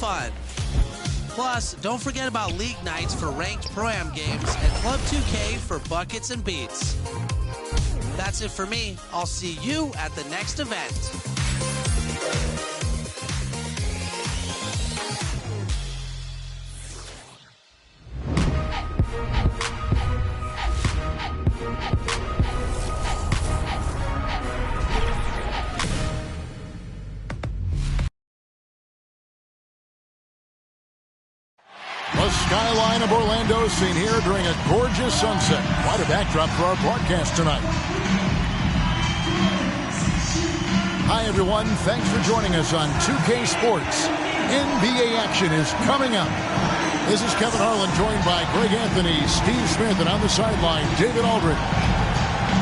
fun. Plus, don't forget about league nights for ranked Pro-Am games and Club 2K for buckets and beats. That's it for me. I'll see you at the next event. The skyline of Orlando seen here during a gorgeous sunset. Quite a backdrop for our broadcast tonight. Hi, everyone. Thanks for joining us on 2K Sports. NBA action is coming up. This is Kevin Harlan, joined by Greg Anthony, Steve Smith, and on the sideline, David Aldridge.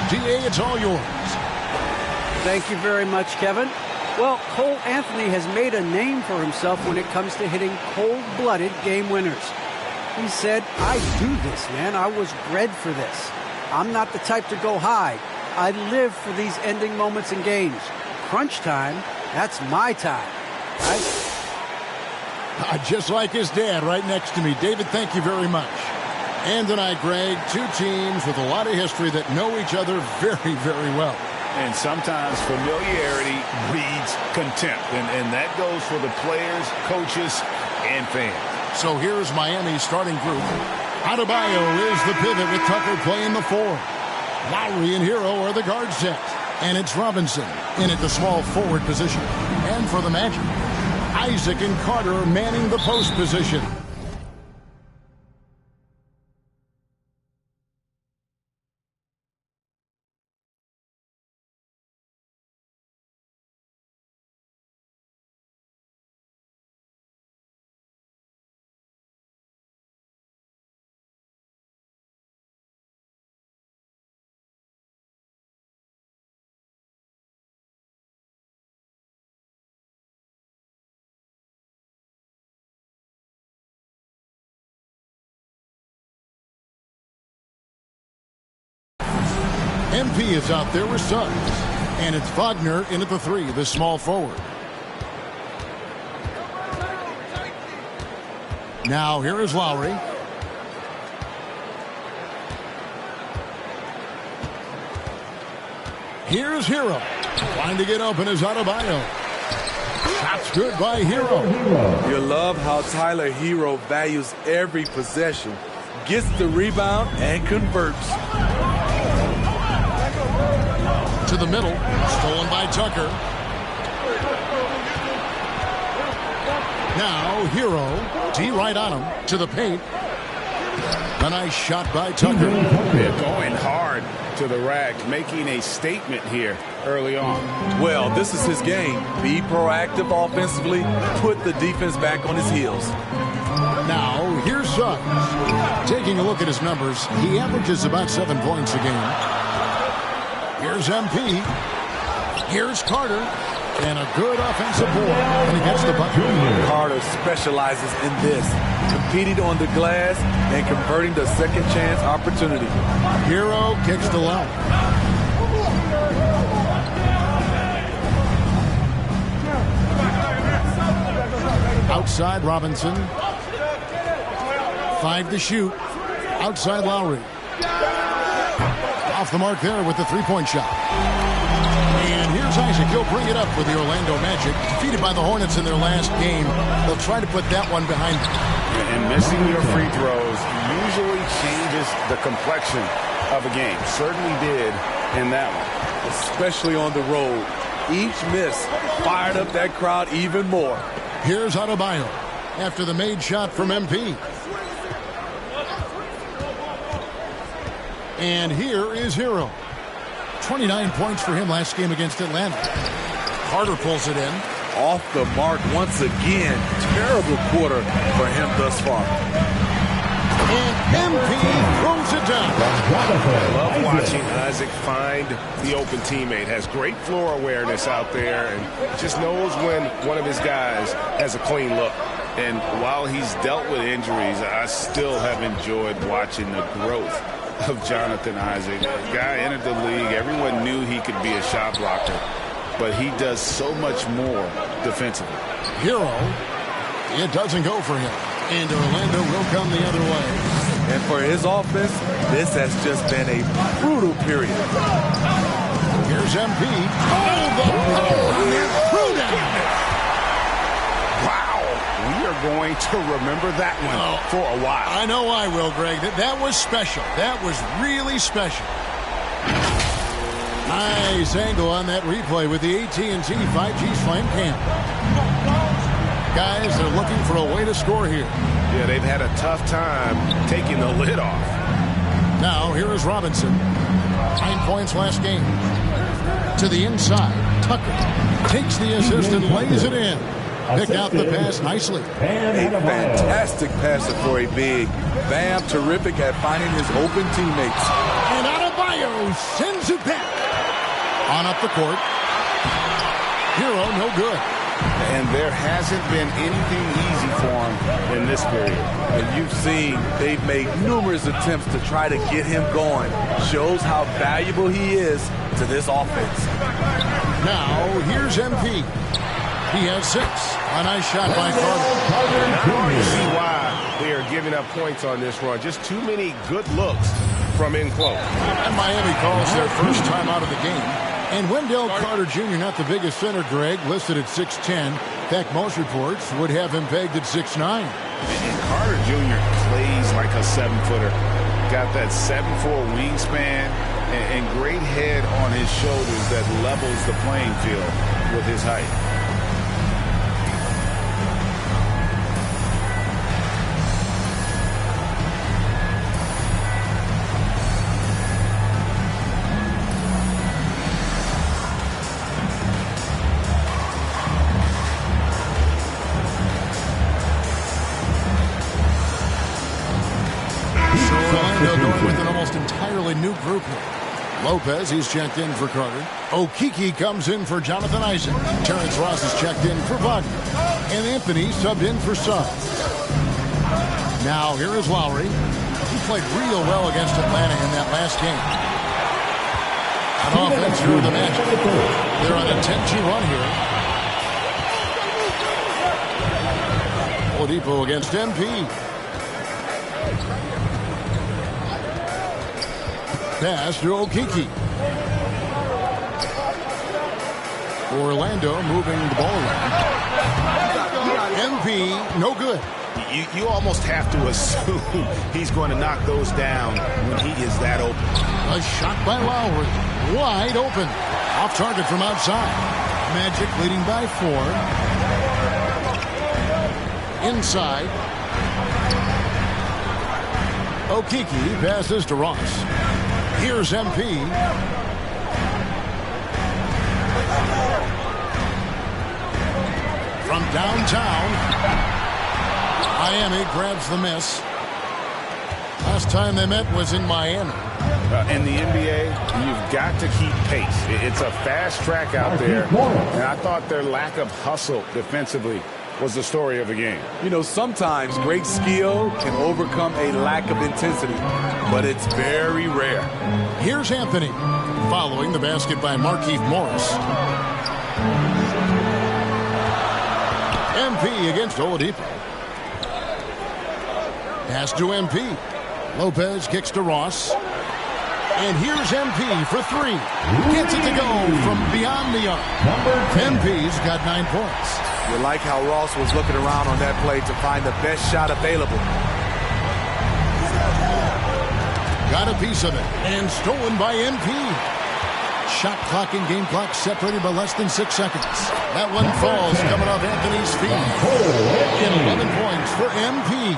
DA, it's all yours. Thank you very much, Kevin. Well, Cole Anthony has made a name for himself when it comes to hitting cold-blooded game winners. He said, I do this, man. I was bred for this. I'm not the type to go high. I live for these ending moments in games. Crunch time, that's my time. Just like his dad right next to me. David, thank you very much. And tonight, Greg, two teams with a lot of history that know each other very, very well. And sometimes familiarity breeds contempt. And that goes for the players, coaches, and fans. So here's Miami's starting group. Adebayo is the pivot with Tucker playing the 4. Lowry and Hero are the guard set. And it's Robinson in at the small forward position. And for the Magic, Isaac and Carter manning the post position. MP is out there with Suggs. And it's Wagner in at the 3, the small forward. Now here is Lowry. Here's Hero. Trying to get open is Adebayo. Shot's good by Hero. You love how Tyler Hero values every possession, gets the rebound, and converts. To the middle, stolen by Tucker. Now Hero, D right on him, to the paint. A nice shot by Tucker. They're going hard to the rack, making a statement here early on. Well, this is his game. Be proactive offensively, put the defense back on his heels. Now here's Suggs. Taking a look at his numbers, he averages about 7 points a game. Here's MP. Here's Carter. And a good offensive board. And he gets the bucket. Carter specializes in this. Competing on the glass and converting the second chance opportunity. Hero kicks the line. Outside Robinson. 5 to shoot. Outside Lowry. Off the mark there with the three-point shot. And here's Isaac. He'll bring it up with the Orlando Magic. Defeated by the Hornets in their last game. They'll try to put that one behind them. And missing your free throws usually changes the complexion of a game. Certainly did in that one. Especially on the road. Each miss fired up that crowd even more. Here's Adebayo after the made shot from MP. And here is Hero. 29 points for him last game against Atlanta. Carter pulls it in. Off the mark once again. Terrible quarter for him thus far. And MP throws it down. I love watching Isaac find the open teammate. Has great floor awareness out there and just knows when one of his guys has a clean look. And while he's dealt with injuries, I still have enjoyed watching the growth of Jonathan Isaac. The guy entered the league. Everyone knew he could be a shot blocker, but he does so much more defensively. Hero It doesn't go for him. And Orlando will come the other way. And for his offense, this has just been a brutal period. Here's MP. Oh, the threw down. Wow. We are going to remember that one for a while. I know I will, Greg. That was special. That was really special. Nice angle on that replay with the AT&T 5G Slam Cam. Guys, they're looking for a way to score here. Yeah, they've had a tough time taking the lid off. Now, here is Robinson. 9 points last game. To the inside. Tucker takes the assist and lays it in. Picked out the pass nicely. A fantastic passer for a big. Bam, terrific at finding his open teammates. And Adebayo sends it back. On up the court. Hero, no good. And there hasn't been anything easy for him in this period. And you've seen they've made numerous attempts to try to get him going. Shows how valuable he is to this offense. Now, here's MP. He has 6. A nice shot by Carter. Now you see why they are giving up points on this run. Just too many good looks from in close. And Miami calls their first time out of the game. And Wendell Carter Jr., not the biggest center, Greg, listed at 6'10". In fact, most reports would have him pegged at 6'9". And Carter Jr. plays like a 7-footer. Got that 7'4" wingspan and great head on his shoulders that levels the playing field with his height. New group here. Lopez, he's checked in for Carter. Okeke comes in for Jonathan Isaac. Terrence Ross is checked in for Wagner. And Anthony subbed in for Suggs. Now here is Lowry. He played real well against Atlanta in that last game. An offense through the Magic. They're on a 10-2 run here. Oladipo against MP. Pass to Okeke. Orlando moving the ball around. MP, no good. You almost have to assume he's going to knock those down when he is that open. A shot by Lowry. Wide open. Off target from outside. Magic leading by 4. Inside. Okeke passes to Ross. Here's MP. From downtown, Miami grabs the miss. Last time they met was in Miami. In the NBA, you've got to keep pace. It's a fast track out there, and I thought their lack of hustle defensively was the story of the game. You know, sometimes great skill can overcome a lack of intensity, but it's very rare. Here's Anthony, following the basket by Markieff Morris. MP against Oladipo. Pass to MP. Lopez kicks to Ross. And here's MP for 3. Gets it to go from beyond the arc. MP's got 9 points. You like how Ross was looking around on that play to find the best shot available. Got a piece of it. And stolen by MP. Shot clock and game clock separated by less than 6 seconds. That one falls coming off Anthony's feet. And 11 points for MP.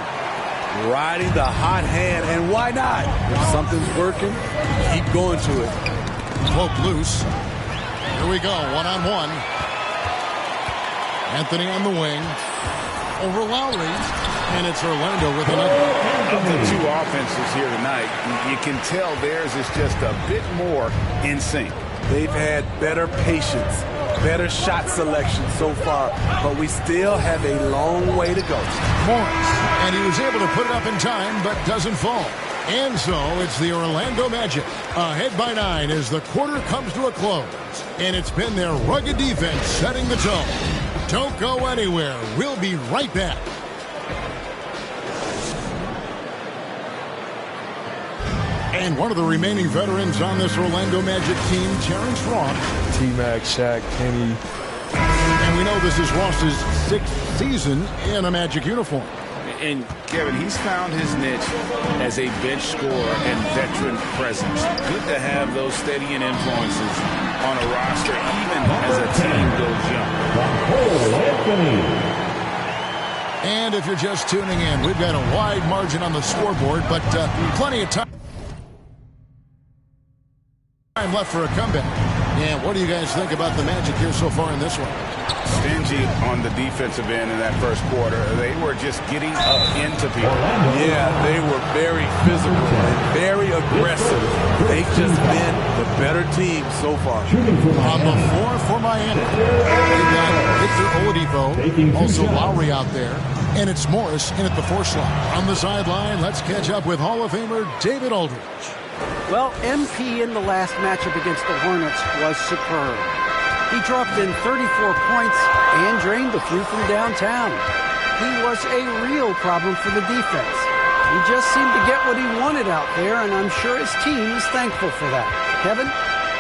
Riding the hot hand, and why not? If something's working, keep going to it. Poke loose. Here we go, one-on-one. Anthony on the wing. Over Lowry. And it's Orlando with another. Of the two offenses here tonight, you can tell theirs is just a bit more in sync. They've had better patience, better shot selection so far, but we still have a long way to go. Morris, and he was able to put it up in time, but doesn't fall. And so it's the Orlando Magic ahead by 9 as the quarter comes to a close. And it's been their rugged defense setting the tone. Don't go anywhere. We'll be right back. And one of the remaining veterans on this Orlando Magic team, Terrence Ross. T-Mac, Shaq, Kenny. And we know this is Ross's 6th season in a Magic uniform. And, Kevin, he's found his niche as a bench scorer and veteran presence. Good to have those steadying influences on a roster, even as a team goes young. And if you're just tuning in, we've got a wide margin on the scoreboard, but plenty of time left for a comeback. And what do you guys think about the Magic here so far in this one? Stingy on the defensive end in that first quarter. They were just getting up into people. Yeah, they were very physical and very aggressive. They've just been the better team so far. On the floor for Miami, they've got Victor Oladipo, also Lowry out there, and it's Morris in at the 4 slot. On the sideline, let's catch up with Hall of Famer David Aldridge. Well, MP in the last matchup against the Hornets was superb. He dropped in 34 points and drained the few from downtown. He was a real problem for the defense. He just seemed to get what he wanted out there, and I'm sure his team is thankful for that. Kevin?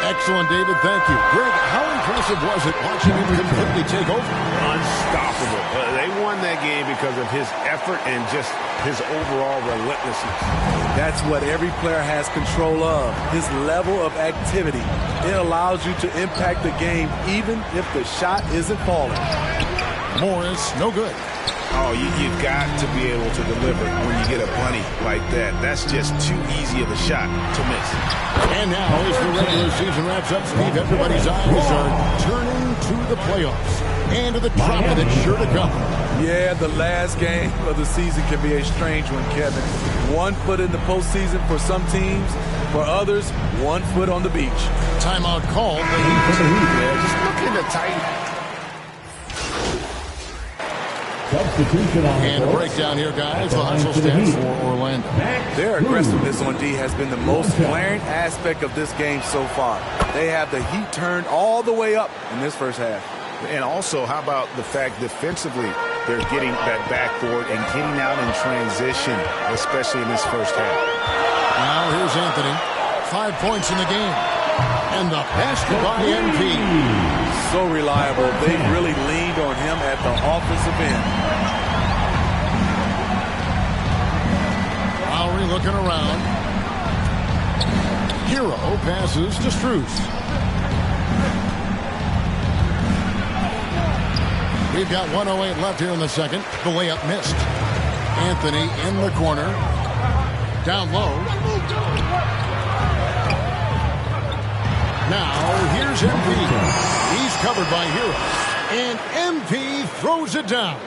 Excellent, David. Thank you. Greg, how impressive was it watching him completely take over? Unstoppable. They won that game because of his effort and just his overall relentlessness. That's what every player has control of, his level of activity. It allows you to impact the game even if the shot isn't falling. Morris, no good. Oh, you've got to be able to deliver when you get a bunny like that. That's just too easy of a shot to miss. And now, as the regular season wraps up, Steve, everybody's eyes are turning to the playoffs and to the drama that's sure to come. Yeah, the last game of the season can be a strange one, Kevin. 1 foot in the postseason for some teams. For others, 1 foot on the beach. Timeout called. Just look at the tight. And a breakdown here, guys. The hustle stats for Orlando. Their aggressiveness on D has been the most glaring aspect of this game so far. They have the heat turned all the way up in this first half. And also, how about the fact defensively, they're getting that backboard and getting out in transition, especially in this first half. Now here's Anthony. 5 points in the game. And the basket by MP. So reliable. They really leaned on him at the offensive end. Lowry looking around. Hero passes to Strus. We've got 1:08 left here in the second. The layup missed. Anthony in the corner. Down low. Now, here's MP. He's covered by Hero. And MP throws it down.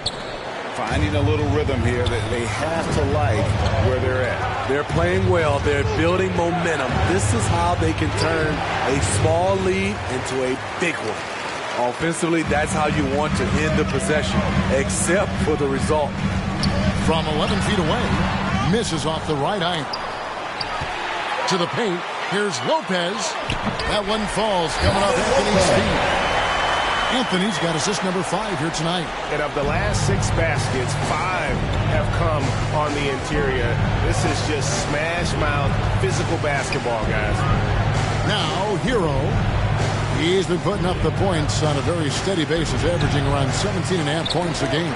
Finding a little rhythm here that they have to like where they're at. They're playing well. They're building momentum. This is how they can turn a small lead into a big one. Offensively, that's how you want to end the possession, except for the result. From 11 feet away, misses off the right eye. To the paint. Here's Lopez. That one falls coming off Anthony's feet. Anthony's got assist number 5 here tonight. And of the last 6 baskets, 5 have come on the interior. This is just smash mouth physical basketball, guys. Now, Hero. He's been putting up the points on a very steady basis, averaging around 17.5 points a game.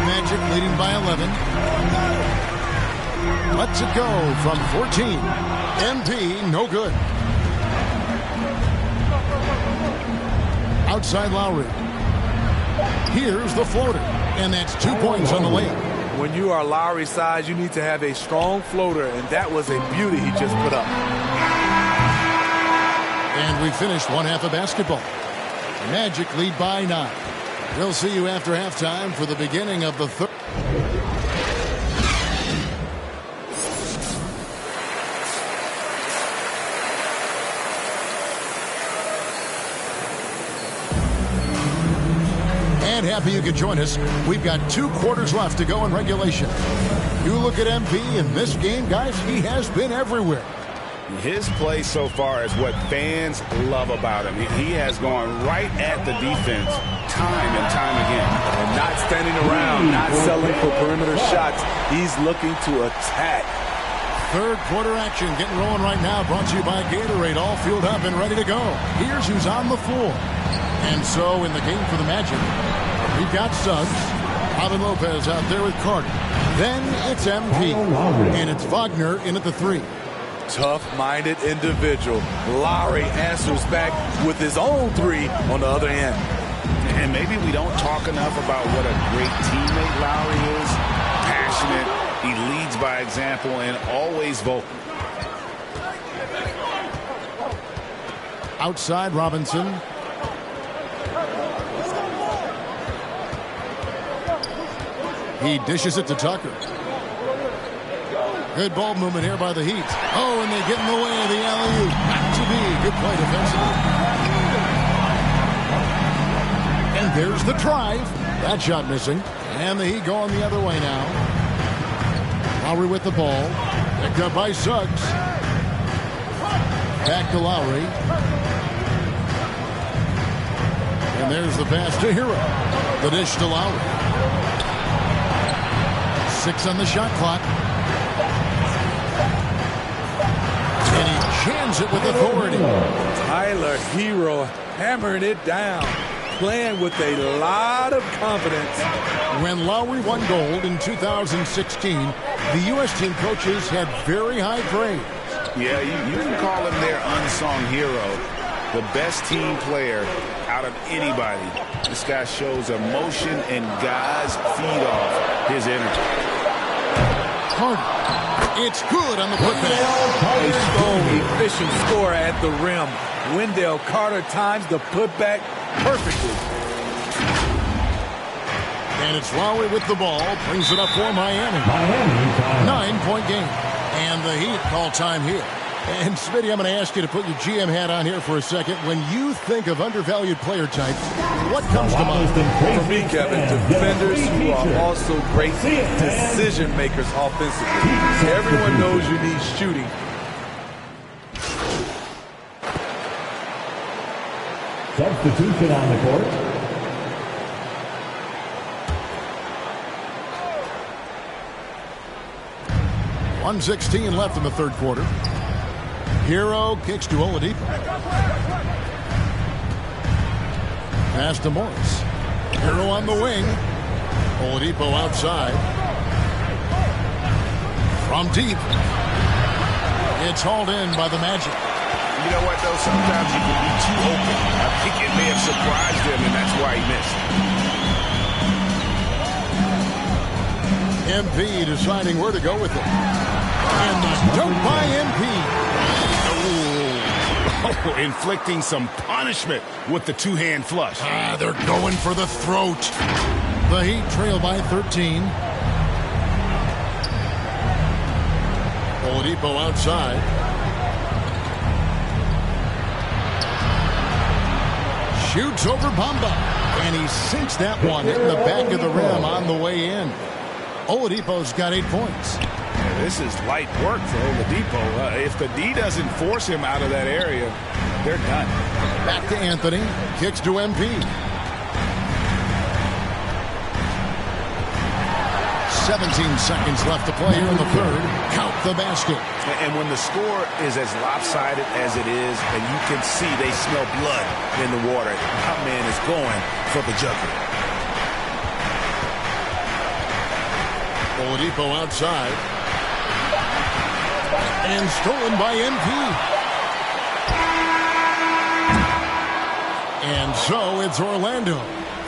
Magic leading by 11. Lets it go from 14. MP, no good. Outside Lowry. Here's the floater. And that's 2 points on the layup. When you are Lowry's size, you need to have a strong floater, and that was a beauty he just put up. And we finished one half of basketball. Magic lead by 9. We'll see you after halftime for the beginning of the third. And happy you could join us. We've got 2 quarters left to go in regulation. You look at MP in this game, guys, he has been everywhere. His play so far is what fans love about him. He has gone right at the defense time and time again. And not standing around, not settling for perimeter shots. He's looking to attack. Third quarter action getting rolling right now, brought to you by Gatorade, all fueled up and ready to go. Here's who's on the floor. And so in the game for the Magic, we've got Suggs, Robin Lopez out there with Carter. Then it's MP, and it's Wagner in at the 3. Tough-minded individual. Lowry answers back with his own 3 on the other end. And maybe we don't talk enough about what a great teammate Lowry is. Passionate. He leads by example and always vocal. Outside Robinson. He dishes it to Tucker. Good ball movement here by the Heat. Oh, and they get in the way of the alley-oop. Not to be. Good play defensively. And there's the drive. That shot missing. And the Heat going the other way now. Lowry with the ball. Picked up by Suggs. Back to Lowry. And there's the pass to Hero. The dish to Lowry. 6 on the shot clock. And he jams it with authority. Tyler Hero hammering it down. Playing with a lot of confidence. When Lowry won gold in 2016, the U.S. team coaches had very high praise. Yeah, you can call him their unsung hero. The best team player out of anybody. This guy shows emotion and guys feed off his energy. Carter. It's good on the putback. A strong, efficient scorer at the rim. Wendell Carter times the putback perfectly. And it's Lowry with the ball. Brings it up for Miami. 9-point game. And the Heat call time here. And Smitty, I'm going to ask you to put your GM hat on here for a second. When you think of undervalued player types, what comes to mind? For me, Kevin, defenders who are also great decision makers offensively. Everyone knows you need shooting. Substitution on the court. .116 left in the third quarter. Hero kicks to Oladipo. Pass to Morris. Hero on the wing. Oladipo outside. From deep. It's hauled in by the Magic. You know what, though? Sometimes you can be too open. I think it may have surprised him, and that's why he missed. MP deciding where to go with it. And the dunk by MP. Oh, inflicting some punishment with the two-hand flush. They're going for the throat. The Heat trail by 13. Oladipo outside. Shoots over Bamba. And he sinks that one in the back of the rim on the way in. Oladipo's got 8 points. Yeah, this is light work for Oladipo. If the D doesn't force him out of that area, they're done. Back to Anthony. Kicks to MP. 17 seconds left to play here in the third. Count the basket. And when the score is as lopsided as it is, and you can see they smell blood in the water, our man is going for the jugular. Oladipo outside. And stolen by MP. And so it's Orlando.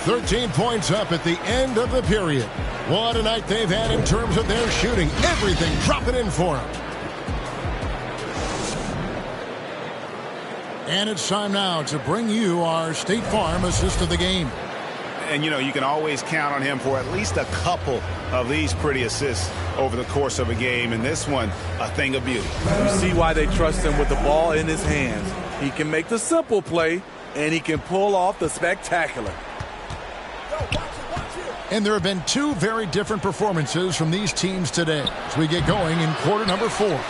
13 points up at the end of the period. What a night they've had in terms of their shooting. Everything dropping in for them. And it's time now to bring you our State Farm assist of the game. And, you know, you can always count on him for at least a couple of these pretty assists over the course of a game. And this one, a thing of beauty. You see why they trust him with the ball in his hands. He can make the simple play, and he can pull off the spectacular. And there have been two very different performances from these teams today as we get going in quarter number 4.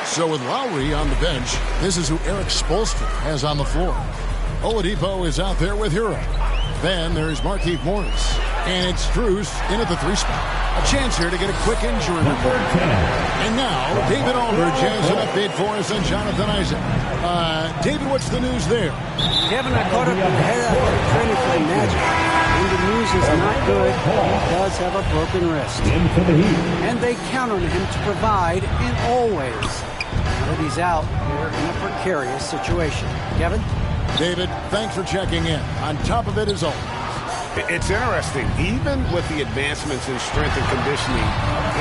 So with Lowry on the bench, this is who Eric Spoelstra has on the floor. Oladipo is out there with Hero. Then there's Markieff Morris. And it's Strus in at the 3 spot. A chance here to get a quick injury report. And now, David Aldridge has an update for us on Jonathan Isaac. David, what's the news there? Kevin, I caught up with the head athletic trainer for the Magic. And the news is not good. He does have a broken wrist. And they count on him to provide in all ways. Now that he's out, they're in a precarious situation. Kevin? David, thanks for checking in. On top of it as always. It's interesting. Even with the advancements in strength and conditioning,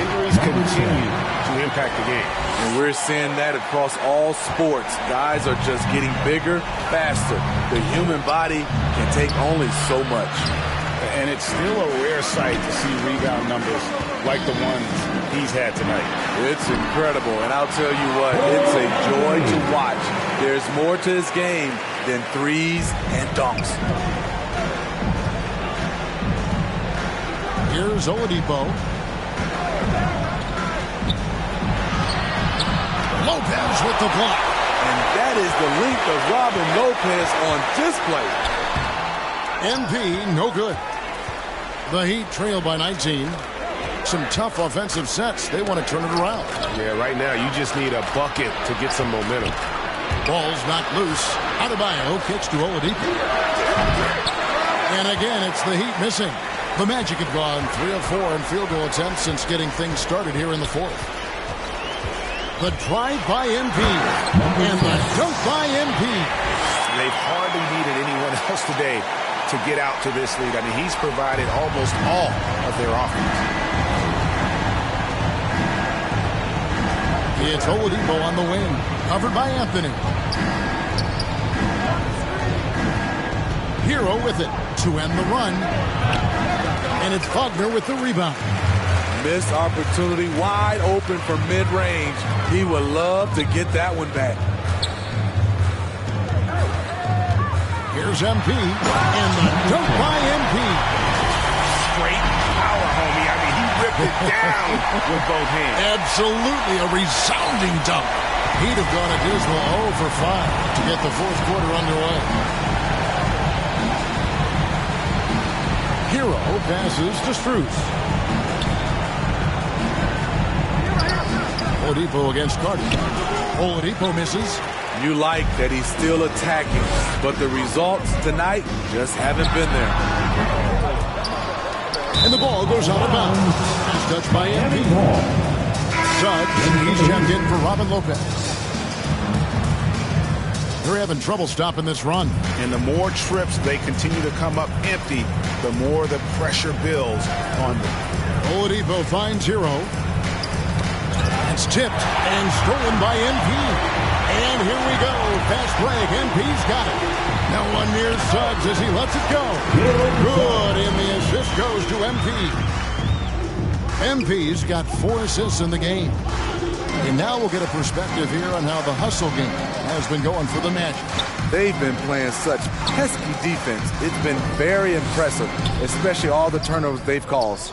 injuries continue to impact the game. And we're seeing that across all sports. Guys are just getting bigger, faster. The human body can take only so much. And it's still a rare sight to see rebound numbers like the ones he's had tonight. It's incredible, and I'll tell you what, it's a joy to watch. There's more to his game than threes and dunks. Here's Oladipo. Lopez with the block. And that is the length of Robin Lopez on display. MP, no good. The Heat trail by 19. Some tough offensive sets. They want to turn it around. Yeah, right now you just need a bucket to get some momentum. Ball's knocked loose. Adebayo kicks to Oladipo. And again, it's the Heat missing. The Magic have gone 3 of 4 in field goal attempts since getting things started here in the 4th. The drive by MP. And the dunk by MP. They've hardly needed anyone else today to get out to this lead. I mean, he's provided almost all of their offense. It's Oladipo on the wing. Covered by Anthony. Hero with it to end the run. And it's Wagner with the rebound. Missed opportunity, wide open from mid-range. He would love to get that one back. Here's MP, and the dunk by MP. Straight power, homie. I mean, he ripped it down with both hands. Absolutely a resounding dunk. He'd have gone a dismal 0 for 5 to get the 4th quarter underway. Hero passes to Strus. Oladipo against Carter. Oladipo misses. You like that he's still attacking, but the results tonight just haven't been there. And the ball goes out of bounds. Pass touched by MP. Suggs, and he's checked in for Robin Lopez. They're having trouble stopping this run. And the more trips they continue to come up empty, the more the pressure builds on them. Oladipo finds Hero. It's tipped and stolen by MP. And here we go. Fast break. MP's got it. No one near Suggs as he lets it go. Good. And the assist goes to MP. MP's got 4 assists in the game. And now we'll get a perspective here on how the hustle game has been going for the Magic. They've been playing such pesky defense. It's been very impressive, especially all the turnovers they've caused.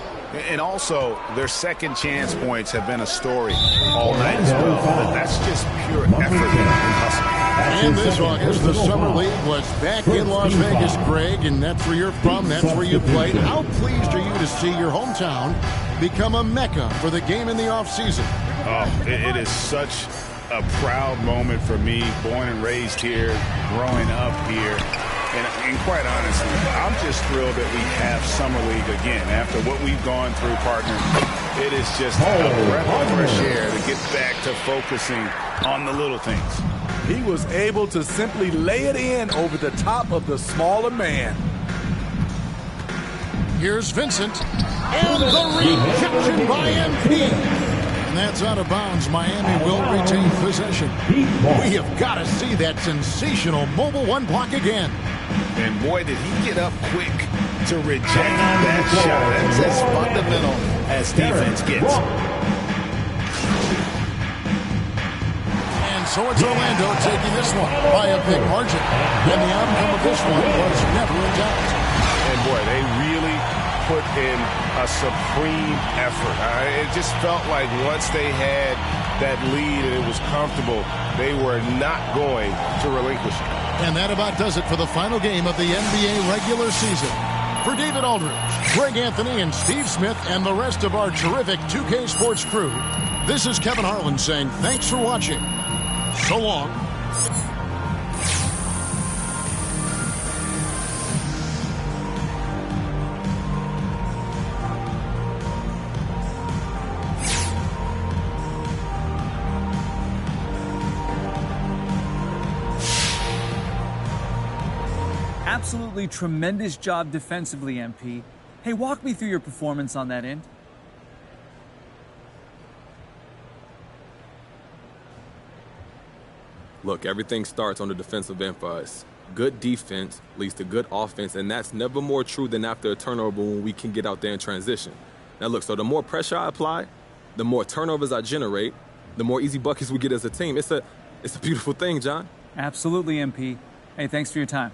And also, their second chance points have been a story all night as well. But that's just pure effort and hustle. And this August, the Summer League was back in Las Vegas, Greg, and that's where you're from, that's where you played. How pleased are you to see your hometown become a mecca for the game in the offseason? Oh, it is such a proud moment for me, born and raised here, growing up here. And quite honestly, I'm just thrilled that we have Summer League again. After what we've gone through, partner, it is just a breath of fresh air to get back to focusing on the little things. He was able to simply lay it in over the top of the smaller man. Here's Vincent. And the rejection by MP. And that's out of bounds. Miami will retain possession. We have got to see that sensational mobile 1 block again. And boy, did he get up quick to reject that shot. That's as fundamental as defense gets. And so it's Orlando taking this one by a big margin. And the outcome of this one was never in doubt. And boy, they really put in a supreme effort. It just felt like once they had that lead and it was comfortable, they were not going to relinquish it. And that about does it for the final game of the NBA regular season. For David Aldridge, Greg Anthony, and Steve Smith, and the rest of our terrific 2K Sports crew, this is Kevin Harlan saying thanks for watching. So long. Absolutely tremendous job defensively, MP. Hey, walk me through your performance on that end. Look, everything starts on the defensive end for us. Good defense leads to good offense, and that's never more true than after a turnover when we can get out there and transition. Now look, so the more pressure I apply, the more turnovers I generate, the more easy buckets we get as a team. It's a beautiful thing, John. Absolutely, MP. Hey, thanks for your time.